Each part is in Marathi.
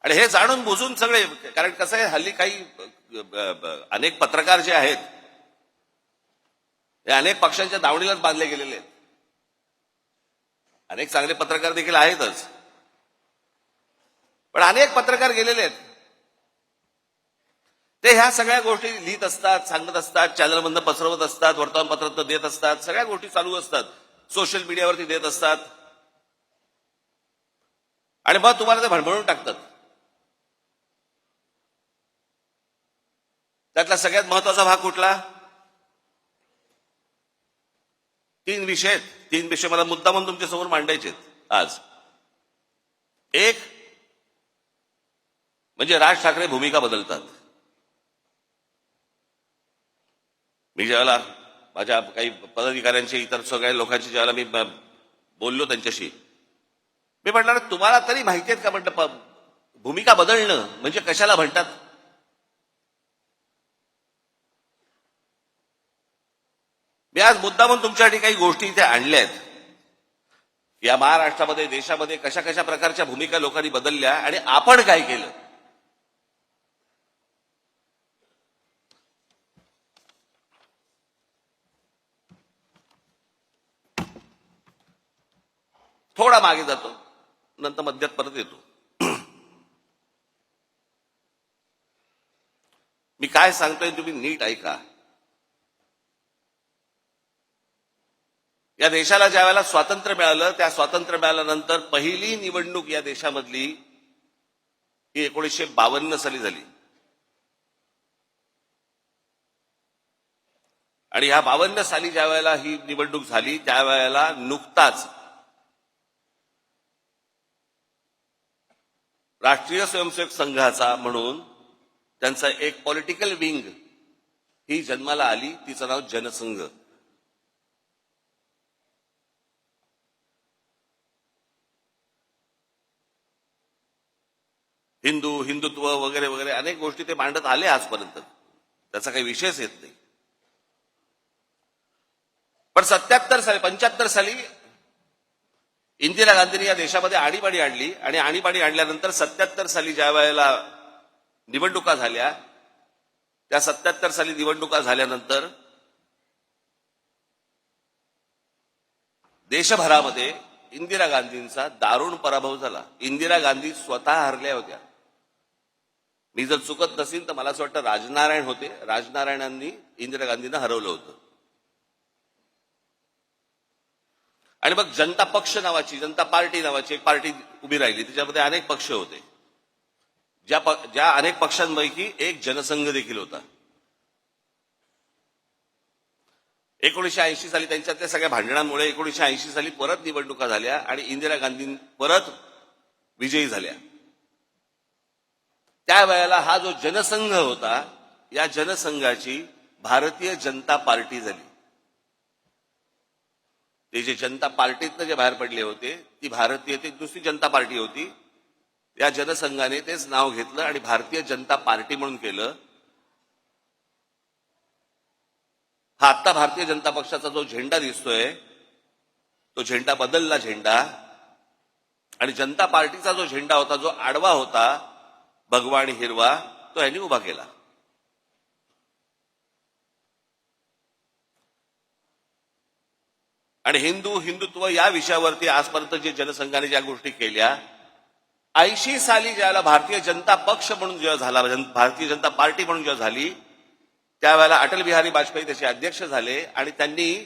आणि हे जाणून बुजून सगळे, कारण कसं आहे हल्ली काही अनेक पत्रकार जे आहेत हे अनेक पक्षांच्या दावणीलाच बांधले गेलेले आहेत. अनेक चांगले पत्रकार देखील आहेतच, पण अनेक पत्रकार गेलेले आहेत. ते ह्या सगळ्या गोष्टी लिहित असतात, सांगत असतात, चॅनलमधनं पसरवत असतात, वर्तमानपत्रात देत असतात, सगळ्या गोष्टी चालू असतात, सोशल मीडियावरती देत असतात आणि मग तुम्हाला ते भणभणून टाकतात. त्यातला सगळ्यात महत्वाचा भाग कुठला? 3 विषय मला मुद्दा म्हणून तुमच्या समोर मांडायचे आज. एक म्हणजे राज ठाकरे भूमिका बदलतात. मी ज्यावेळेला माझ्या काही पदाधिकाऱ्यांशी, इतर सगळ्या लोकांशी ज्यावेळेला मी बोललो त्यांच्याशी, मी म्हटलं तुम्हाला तरी माहिती आहेत का म्हटलं भूमिका बदलणं म्हणजे कशाला म्हणतात? मी आज मुद्दा म्हणून तुमच्यासाठी काही गोष्टी इथे आणल्या आहेत. या महाराष्ट्रामध्ये, देशामध्ये कशा कशा प्रकारच्या भूमिका लोकांनी बदलल्या आणि आपण काय केलं. थोडा मागे जातो, नंतर मध्यात परत येतो. मी काय सांगतोय तुम्ही नीट ऐका. या देशाला ज्या वेळेला स्वातंत्र्य मिळालं, त्या स्वातंत्र्य मिळाल्यानंतर पहिली निवडणूक या देशामधली ही 1952 साली झाली. आणि ह्या 52 साली ज्या वेळेला ही निवडणूक झाली, त्यावेळेला नुकताच राष्ट्रीय स्वयंसेवक संघाचा म्हणून त्यांचा एक पॉलिटिकल विंग ही जन्माला आली, तिचं नाव जनसंघ. हिंदुत्व वगैरे वगैरे अनेक गोष्टी ते मांडत आले आजपर्यंत, त्याचा काही विषयच येत नाही. पण 75 साली इंदिरा गांधींनी या देशामध्ये आणीबाणी आणली आणि आणीबाणी आणल्यानंतर 77 साली ज्या वेळेला निवडणुका झाल्या, त्या 77 साली निवडणुका झाल्यानंतर देशभरामध्ये इंदिरा गांधींचा दारुण पराभव झाला. इंदिरा गांधी स्वतः हरल्या होत्या. मी जर चुकत नसेल तर मला असं वाटतं राजनारायण होते, राजनारायणांनी इंदिरा गांधींना हरवलं होतं. आणि मग जनता पक्ष नावाची, जनता पार्टी नावाची एक पार्टी उभी राहिली. त्याच्यामध्ये अनेक पक्ष होते. ज्या अनेक पक्षांपैकी एक जनसंघ देखील होता. 1980 साली त्यांच्यातल्या सगळ्या भांडणांमुळे 1980 साली परत निवडणुका झाल्या आणि इंदिरा गांधी परत विजयी झाल्या. त्यावेळेला हा जो जनसंघ होता, या जनसंघाची भारतीय जनता पार्टी झाली. ते जे जनता पार्टीतनं जे बाहेर पडले होते, ती भारतीय, ती दुसरी जनता पार्टी होती. या जनसंघाने तेच नाव घेतलं आणि भारतीय जनता पार्टी म्हणून केलं. हा आता भारतीय जनता पक्षाचा जो झेंडा दिसतोय, तो झेंडा बदलला झेंडा. आणि जनता पार्टीचा जो झेंडा होता, जो आडवा होता, भगवा आणि हिरवा, तो यांनी उभा केला. आणि हिंदुत्व या विषयावरती आजपर्यंत जे जनसंघाने ज्या गोष्टी केल्या, 80 साली ज्याला भारतीय जनता पक्ष म्हणून जेव्हा झाला, भारतीय जनता पार्टी म्हणून जेव्हा झाली, त्यावेळेला अटल बिहारी वाजपेयी त्याचे अध्यक्ष झाले आणि त्यांनी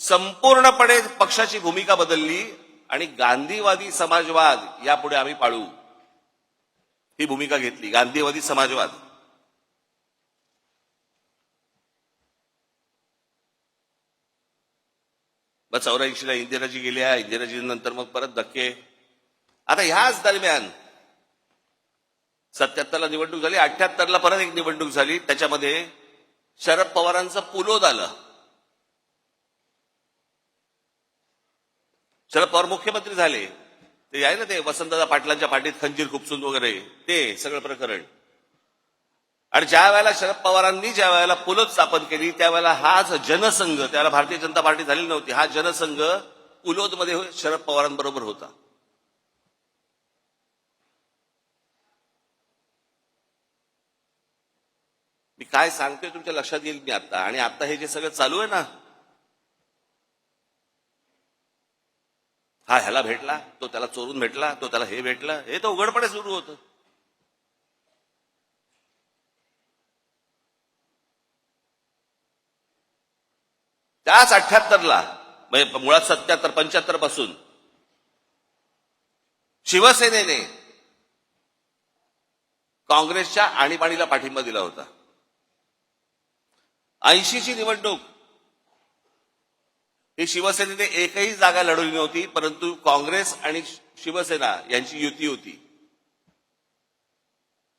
संपूर्णपणे पक्षाची भूमिका बदलली आणि गांधीवादी समाजवाद यापुढे आम्ही पाळू ही भूमिका घेतली. गांधीवादी समाजवाद. मग 84ला इंदिराजी गेल्या, इंदिराजी नंतर मग परत धक्के. आता ह्याच दरम्यान 77ला निवडणूक झाली, 78ला परत एक निवडणूक झाली. त्याच्यामध्ये शरद पवारांचं पुलोद आलं. शरद पवार मुख्यमंत्री झाले. ते आहे ना, ते वसंतदादा पाटलांच्या पाठीत खंजीर खुपसून वगैरे ते सगळं प्रकरण. आणि ज्या वेळेला शरद पवारांनी ज्या वेळेला पुलोद स्थापन केली, त्यावेळेला हाच जनसंघ, त्याला भारतीय जनता पार्टी झालेली नव्हती, हा जनसंघ पुलोदमध्ये शरद पवारांबरोबर होता. मी काय सांगतोय तुमच्या लक्षात येईल मी आता. आणि आता हे जे सगळं चालू आहे ना, हा ह्याला भेटला, तो त्याला चोरून भेटला, तो त्याला हे भेटलं, हे तर उघडपणे सुरू होतं. त्याच 78ला म्हणजे मुळात 77-75 पासून शिवसेनेने काँग्रेसच्या आणीबाणीला पाठिंबा दिला होता. 80ची निवडणूक ही शिवसेनेने एकही जागा लढवली नव्हती, परंतु काँग्रेस आणि शिवसेना यांची युती होती.